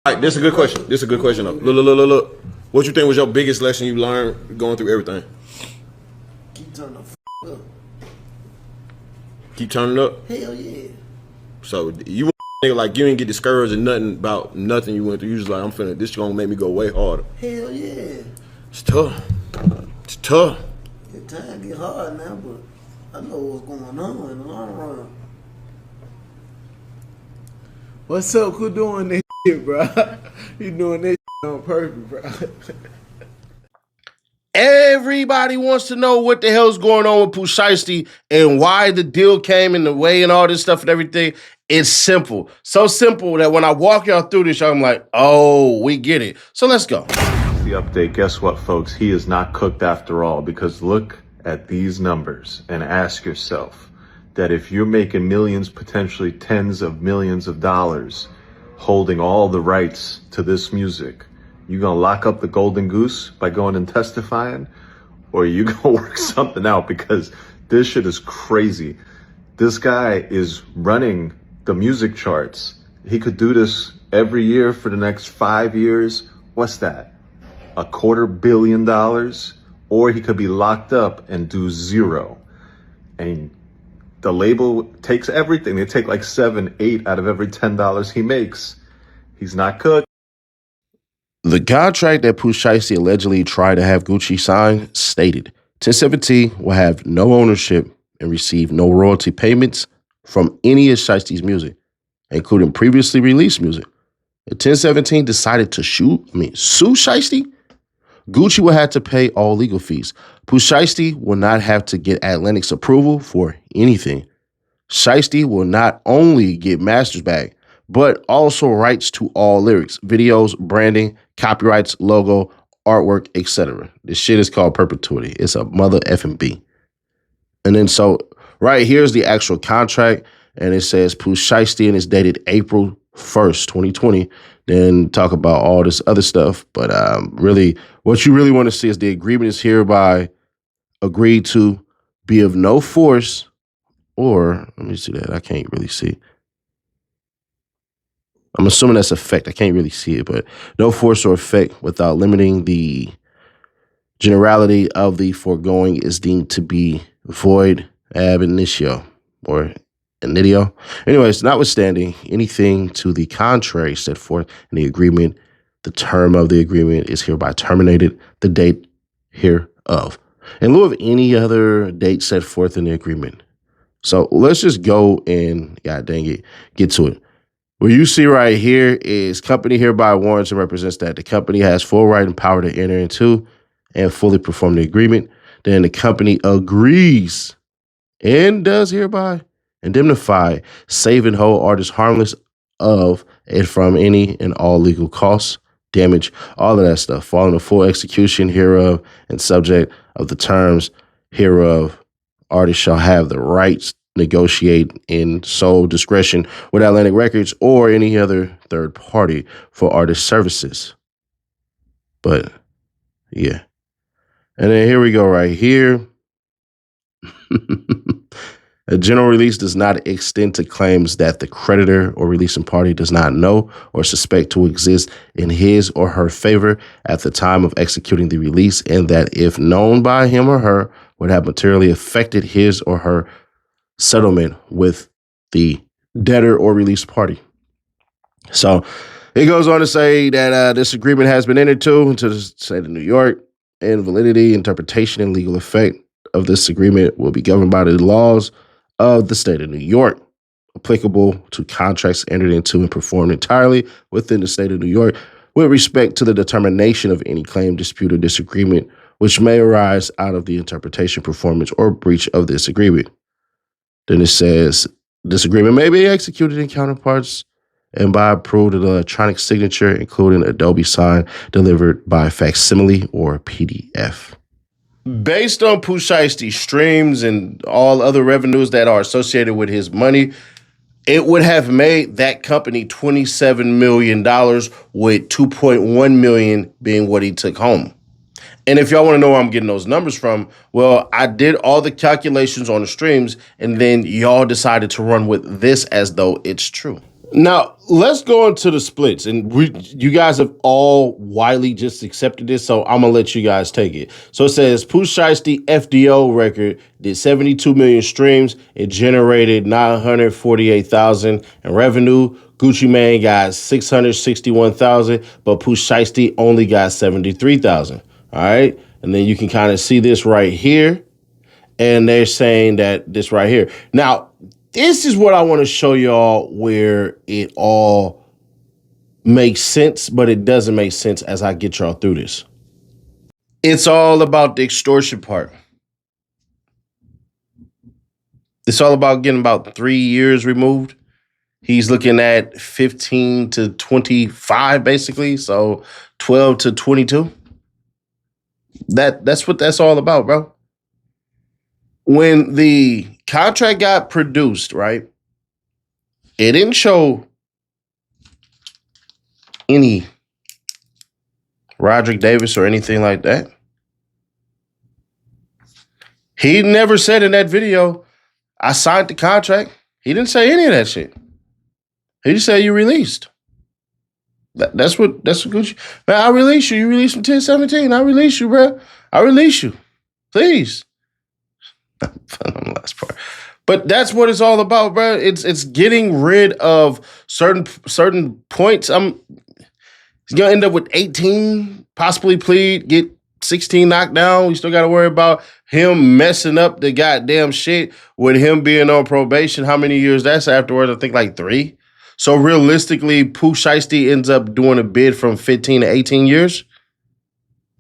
All right, this is a good question. This is a good question, though. Look. What you think was your biggest lesson you learned going through everything? Keep turning the up. Keep turning up? Hell yeah. So you nigga like you didn't get discouraged and nothing about nothing you went through. You just like, I'm finna, this gonna make me go way harder. Hell yeah. It's tough. It's tough. The time get hard now, but I know what's going on in the long run. What's up? Who doing this shit, bro? You doing this shit on purpose, bro. Everybody wants to know what the hell's going on with Pooh Shiesty and why the deal came in the way and all this stuff and everything. It's simple. So simple that when I walk y'all through this, I'm like, oh, we get it. So let's go. The update, guess what, folks? He is not cooked after all, because look at these numbers and ask yourself that if you're making millions, potentially tens of millions of dollars, holding all the rights to this music, you gonna lock up the golden goose by going and testifying, or you gonna work something out? Because this shit is crazy. This guy is running the music charts. He could do this every year for the next 5 years. What's that? $250 million? Or he could be locked up and do zero. And the label takes everything. They take like 7, 8 out of every $10 he makes. He's not cooked. The contract that Pooh Shiesty allegedly tried to have Gucci sign stated 1017 will have no ownership and receive no royalty payments from any of Shiesty's music, including previously released music. If 1017 decided to sue Shiesty, Gucci will have to pay all legal fees. Pooh Shiesty will not have to get Atlantic's approval for anything. Shiesty will not only get masters back, but also rights to all lyrics, videos, branding, copyrights, logo, artwork, etc. This shit is called perpetuity. It's a mother effing B. And then so right here's the actual contract, and it says Pooh Shiesty, and it's dated April 1st, 2020. Then talk about all this other stuff. But really, what you really want to see is the agreement is hereby agreed to be of no force, or let me see that. I can't really see. I'm assuming that's effect. I can't really see it, but no force or effect without limiting the generality of the foregoing is deemed to be void ab initio or initio. Anyways, notwithstanding anything to the contrary set forth in the agreement, the term of the agreement is hereby terminated, the date hereof, in lieu of any other date set forth in the agreement. So let's just go and, god dang it, get to it. What you see right here is company hereby warrants and represents that the company has full right and power to enter into and fully perform the agreement. Then the company agrees and does hereby indemnify, save and hold artists harmless of and from any and all legal costs, damage, all of that stuff, following the full execution hereof and subject of the terms hereof. Artists shall have the rights negotiate in sole discretion with Atlantic Records or any other third party for artist services. But yeah. And then here we go right here. A general release does not extend to claims that the creditor or releasing party does not know or suspect to exist in his or her favor at the time of executing the release, and that if known by him or her would have materially affected his or her settlement with the debtor or release party. So it goes on to say that this agreement has been entered into the state of New York, and validity, interpretation, and legal effect of this agreement will be governed by the laws of the state of New York, applicable to contracts entered into and performed entirely within the state of New York with respect to the determination of any claim, dispute, or disagreement which may arise out of the interpretation, performance, or breach of this agreement. Then it says this agreement may be executed in counterparts and by approved electronic signature, including Adobe sign delivered by facsimile or PDF. Based on Pooh Shiesty's streams and all other revenues that are associated with his money, it would have made that company $27 million, with $2.1 million being what he took home. And if y'all want to know where I'm getting those numbers from, well, I did all the calculations on the streams, and then y'all decided to run with this as though it's true. Now, let's go into the splits. And you guys have all widely just accepted this, so I'm going to let you guys take it. So it says Pooh Shiesty FDO record did 72 million streams. It generated 948,000 in revenue. Gucci Mane got 661,000, but Pooh Shiesty only got 73,000. All right? And then you can kind of see this right here. And they're saying that this right here. Now, this is what I want to show y'all where it all makes sense, but it doesn't make sense as I get y'all through this. It's all about the extortion part. It's all about getting about 3 years removed. He's looking at 15 to 25, basically. So 12 to 22. That's what that's all about, bro. When the contract got produced, right, it didn't show any Roderick Davis or anything like that. He never said in that video, I signed the contract. He didn't say any of that shit. He just said you released. That's what Gucci. Man, I release you. You released from 1017. I release you, bro. I release you. Please. On the last part. But that's what it's all about, bro. It's getting rid of certain points. He's gonna end up with 18, possibly plead, get 16 knocked down. We still gotta worry about him messing up the goddamn shit with him being on probation. How many years that's afterwards? I think like 3. So realistically, Pooh Shiesty ends up doing a bid from 15 to 18 years.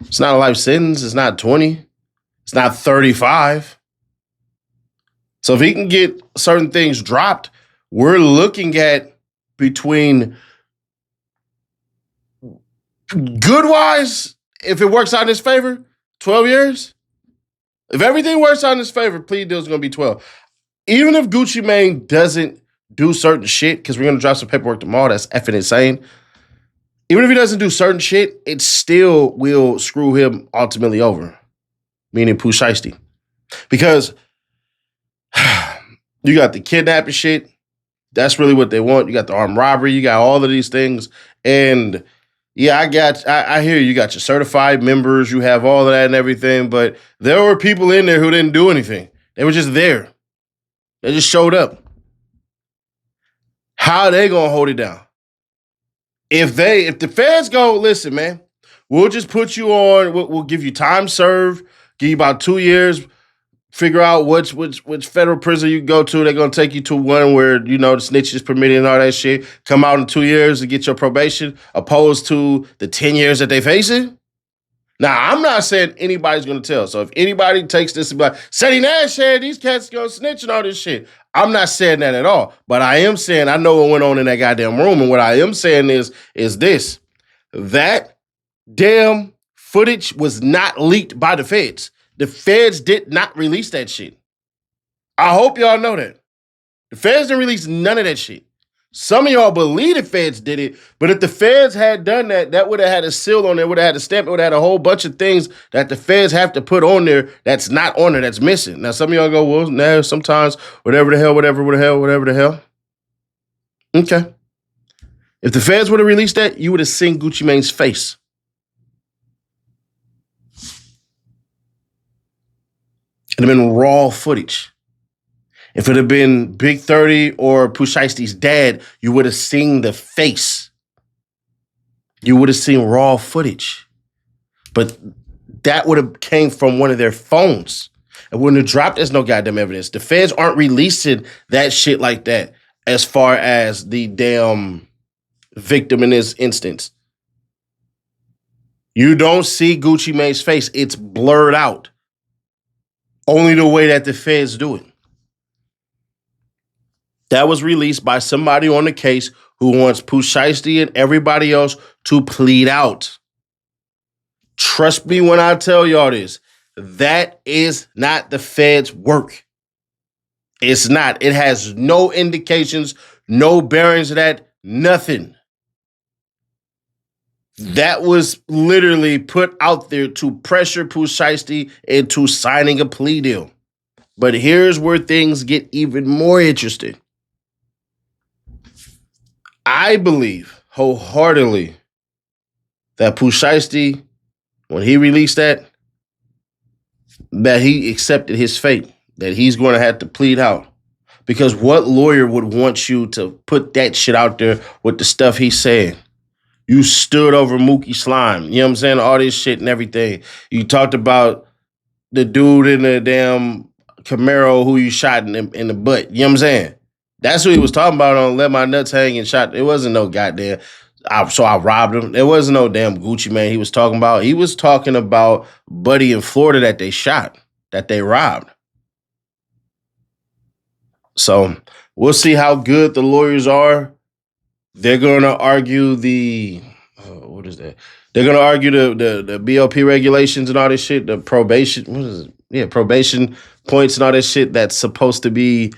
It's not a life sentence. It's not 20. It's not 35. So if he can get certain things dropped, we're looking at between good-wise, if it works out in his favor, 12 years. If everything works out in his favor, plea deal is going to be 12. Even if Gucci Mane doesn't do certain shit, because we're going to drop some paperwork tomorrow that's effing insane. Even if he doesn't do certain shit, it still will screw him ultimately over, meaning Pooh Shiesty. Because you got the kidnapping shit. That's really what they want. You got the armed robbery. You got all of these things. And yeah, I hear you got your certified members. You have all of that and everything. But there were people in there who didn't do anything. They were just there. They just showed up. How are they going to hold it down? If the feds go, listen, man, we'll just put you on. We'll give you time served, give you about 2 years. Figure out which federal prison you go to. They're going to take you to one where, you know, the snitch is permitted and all that shit. Come out in 2 years to get your probation, opposed to the 10 years that they facing. Now, I'm not saying anybody's going to tell. So if anybody takes this and be like, Seti Nash said these cats going to snitch and all this shit. I'm not saying that at all. But I am saying I know what went on in that goddamn room. And what I am saying is this. That damn footage was not leaked by the feds. The feds did not release that shit. I hope y'all know that. The feds didn't release none of that shit. Some of y'all believe the feds did it, but if the feds had done that, that would have had a seal on there, would have had a stamp, it would have had a whole bunch of things that the feds have to put on there that's not on there, that's missing. Now, some of y'all go, well, no, sometimes whatever the hell. Okay. If the feds would have released that, you would have seen Gucci Mane's face. It'd have been raw footage. If it had been Big 30 or Pooh Shiesty's dad, you would have seen the face. You would have seen raw footage. But that would have came from one of their phones. It wouldn't have dropped as no goddamn evidence. The feds aren't releasing that shit like that as far as the damn victim in this instance. You don't see Gucci Mane's face. It's blurred out. Only the way that the feds do it. That was released by somebody on the case who wants Pooh Shiesty and everybody else to plead out. Trust me when I tell y'all this. That is not the feds' work. It's not. It has no indications, no bearings of that, nothing. That was literally put out there to pressure Pooh Shiesty into signing a plea deal. But here's where things get even more interesting. I believe wholeheartedly that Pooh Shiesty, when he released that he accepted his fate, that he's going to have to plead out. Because what lawyer would want you to put that shit out there with the stuff he's saying? You stood over Mookie Slime, you know what I'm saying? All this shit and everything. You talked about the dude in the damn Camaro who you shot in the butt, you know what I'm saying? That's what he was talking about on Let My Nuts Hang and shot. It wasn't no goddamn, so I robbed him. There wasn't no damn Gucci man he was talking about. He was talking about Buddy in Florida that they shot, that they robbed. So we'll see how good the lawyers are. They're going to argue what is that? They're going to argue the BLP regulations and all this shit, the probation, what is it? Yeah, probation points and all this shit that's supposed to be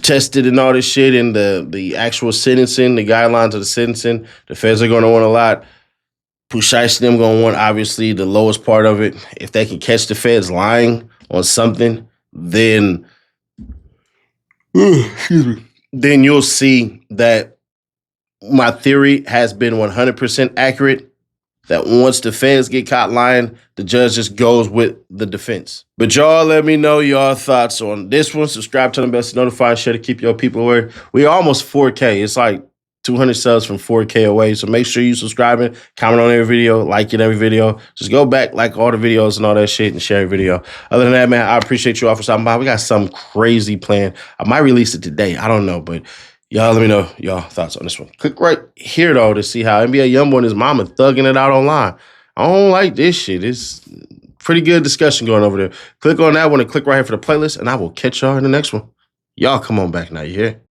tested and all this shit, and the actual sentencing, the guidelines of the sentencing. The feds are going to want a lot. Pooh Shiesty them going to want, obviously, the lowest part of it. If they can catch the feds lying on something, then then you'll see that my theory has been 100% accurate, that once the feds get caught lying, the judge just goes with the defense. But y'all let me know your thoughts on this one. Subscribe to the best, notify, share to keep your people aware. We almost 4K. It's like 200 subs from 4K away. So make sure you subscribing, comment on every video, like it every video. Just go back, like all the videos and all that shit, and share every video. Other than that, man, I appreciate you all for stopping by. We got something crazy planned. I might release it today. I don't know, but y'all let me know y'all thoughts on this one. Click right here, though, to see how NBA Youngboy and his mama thugging it out online. I don't like this shit. It's pretty good discussion going over there. Click on that one and click right here for the playlist, and I will catch y'all in the next one. Y'all come on back now, you hear?